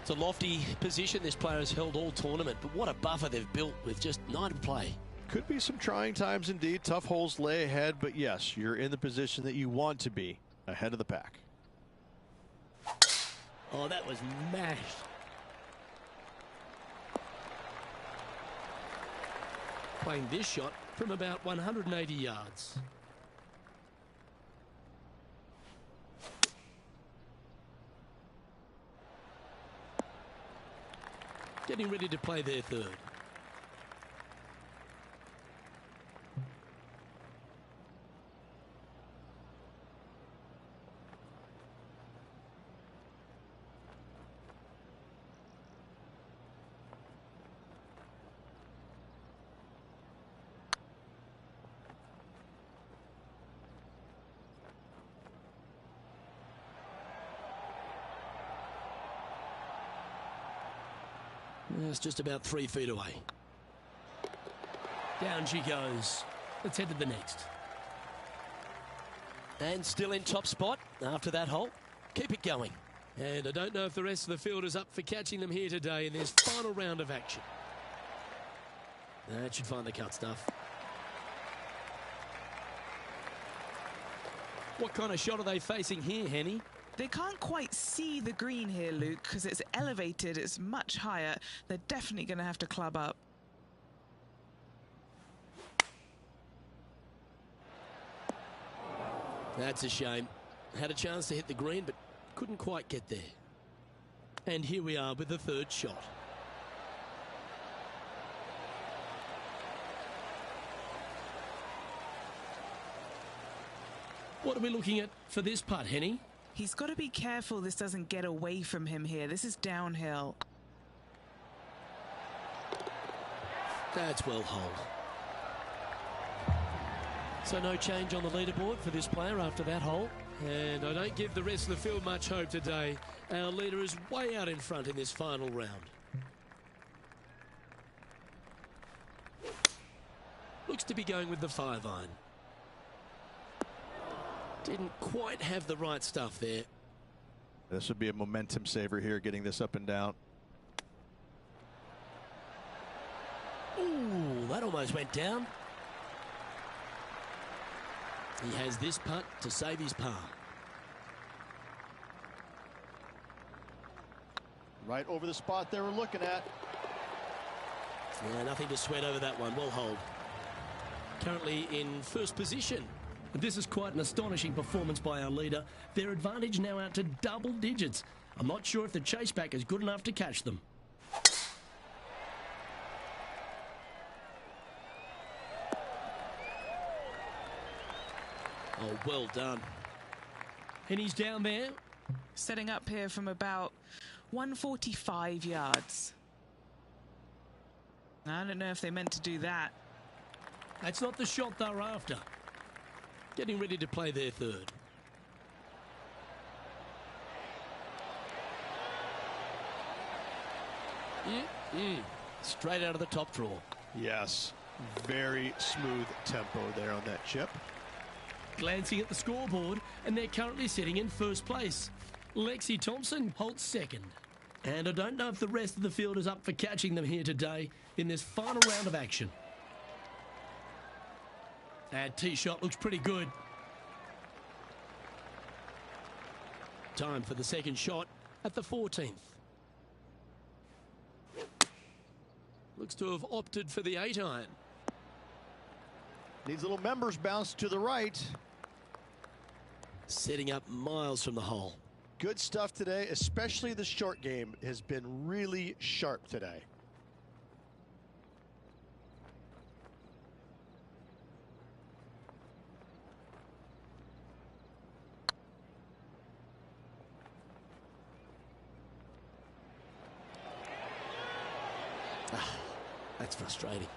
It's a lofty position this player has held all tournament, but what a buffer they've built with just 9 to play. Could be some trying times indeed. Tough holes lay ahead, but yes, you're in the position that you want to be, ahead of the pack. Oh, that was mashed. Playing this shot from about 180 yards. Getting ready to play their third. It's just about 3 feet away. Down she goes. Let's head to the next. And still in top spot after that hole. Keep it going. And I don't know if the rest of the field is up for catching them here today in this final round of action. That should find the cut stuff. What kind of shot are they facing here, Henny? They can't quite see the green here, Luke, because it's elevated, it's much higher. They're definitely going to have to club up. That's a shame. Had a chance to hit the green, but couldn't quite get there. And here we are with the third shot. What are we looking at for this putt, Henny? He's got to be careful this doesn't get away from him here. This is downhill. That's well holed. So no change on the leaderboard for this player after that hole. And I don't give the rest of the field much hope today. Our leader is way out in front in this final round. Looks to be going with the 5-iron. Didn't quite have the right stuff there. This would be a momentum saver here, getting this up and down. Ooh, that almost went down. He has this putt to save his par. Right over the spot they were looking at. Yeah, nothing to sweat over that one. Well hold. Currently in first position. This is quite an astonishing performance by our leader. Their advantage now out to double digits. I'm not sure if the chase back is good enough to catch them. Oh, well done. And he's down there. Setting up here from about 145 yards. I don't know if they meant to do that. That's not the shot they're after. Getting ready to play their third. Straight out of the top draw. Yes, very smooth tempo there on that chip. Glancing at the scoreboard, and they're currently sitting in first place. Lexi Thompson holds second. And I don't know if the rest of the field is up for catching them here today in this final round of action. That tee shot looks pretty good. Time for the second shot at the 14th. Looks to have opted for the 8-iron. Needs a little members bounce to the right. Setting up miles from the hole. Good stuff today, especially the short game has been really sharp today. That's frustrating.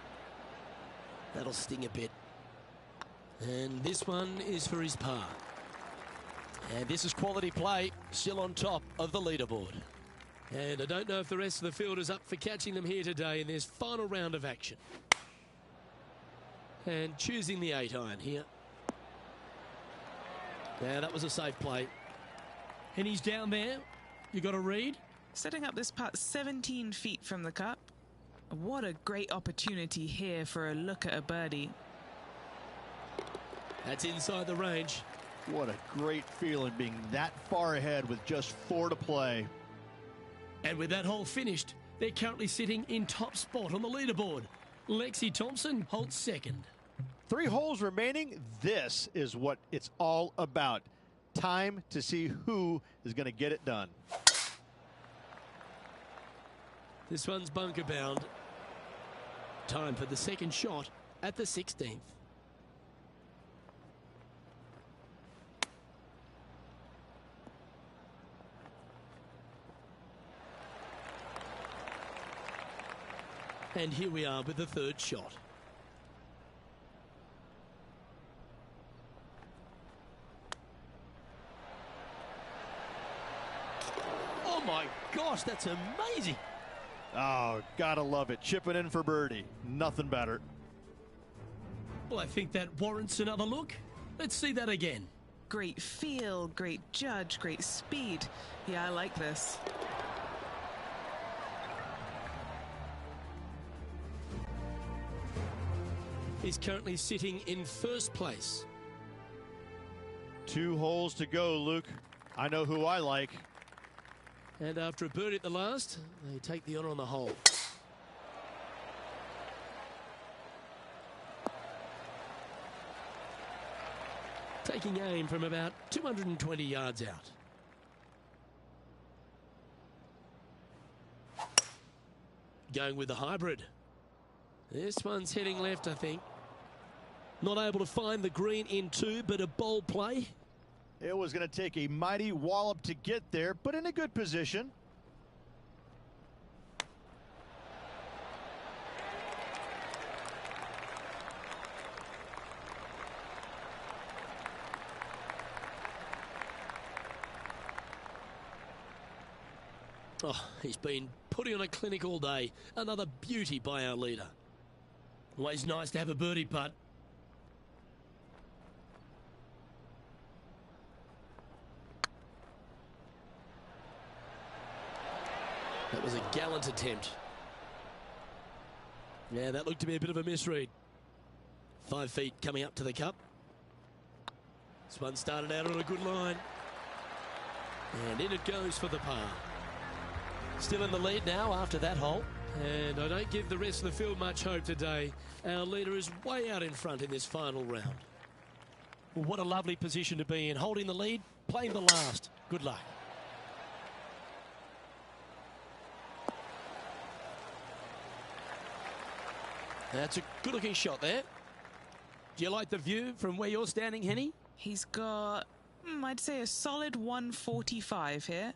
That'll sting a bit. And this one is for his par. And this is quality play, still on top of the leaderboard. And I don't know if the rest of the field is up for catching them here today in this final round of action. And choosing the 8-iron here. Yeah, that was a safe play. And he's down there. You got to read. Setting up this putt 17 feet from the cup. What a great opportunity here for a look at a birdie. That's inside the range. What a great feeling being that far ahead with just 4 to play. And with that hole finished, they're currently sitting in top spot on the leaderboard. Lexi Thompson holds second. 3 holes remaining. This is what it's all about. Time to see who is going to get it done. This one's bunker bound. Time for the second shot at the 16th. And here we are with the third shot. Oh my gosh, that's amazing. Oh, gotta love it. Chipping in for birdie. Nothing better. Well, I think that warrants another look. Let's see that again. Great feel, great judge, great speed. Yeah, I like this. He's currently sitting in first place. 2 holes to go, Luke. I know who I like. And after a birdie at the last, they take the honour on the hole. Taking aim from about 220 yards out. Going with the hybrid. This one's heading left, I think. Not able to find the green in 2, but a bold play. It was going to take a mighty wallop to get there, but in a good position. Oh, he's been putting on a clinic all day. Another beauty by our leader. Always nice to have a birdie putt. That was a gallant attempt. Yeah, that looked to be a bit of a misread. 5 feet coming up to the cup. This one started out on a good line. And in it goes for the par. Still in the lead now after that hole. And I don't give the rest of the field much hope today. Our leader is way out in front in this final round. Well, what a lovely position to be in. Holding the lead, playing the last. Good luck. That's a good-looking shot there. Do you like the view from where you're standing, Henny? He's got, I'd say, a solid 145 here.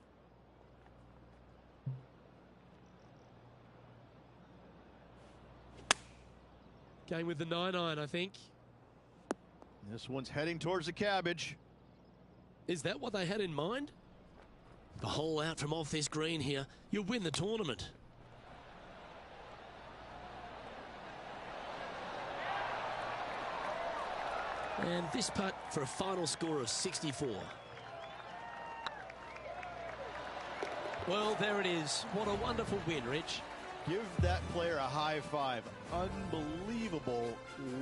Going with the 9-iron, I think. This one's heading towards the cabbage. Is that what they had in mind? The hole out from off this green here, you'll win the tournament. And this putt for a final score of 64. Well, there it is. What a wonderful win, Rich. Give that player a high five. Unbelievable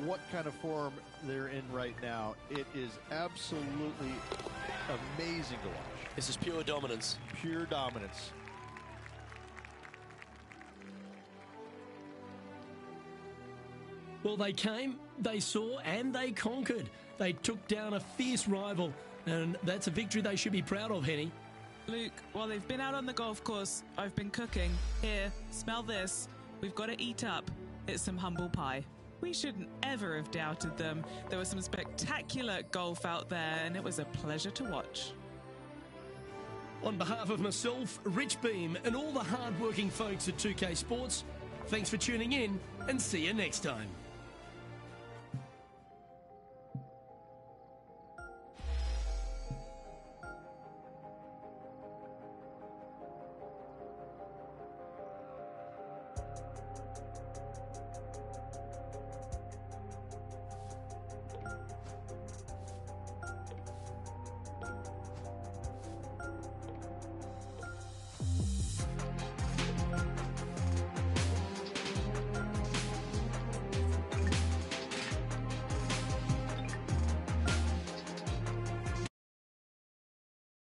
what kind of form they're in right now. It is absolutely amazing to watch. This is pure dominance. Pure dominance. Well, they came, they saw, and they conquered. They took down a fierce rival, and that's a victory they should be proud of, Henny. Luke, while they've been out on the golf course, I've been cooking. Here, smell this. We've got to eat up. It's some humble pie. We shouldn't ever have doubted them. There was some spectacular golf out there, and it was a pleasure to watch. On behalf of myself, Rich Beam, and all the hard-working folks at 2K Sports, thanks for tuning in, and see you next time.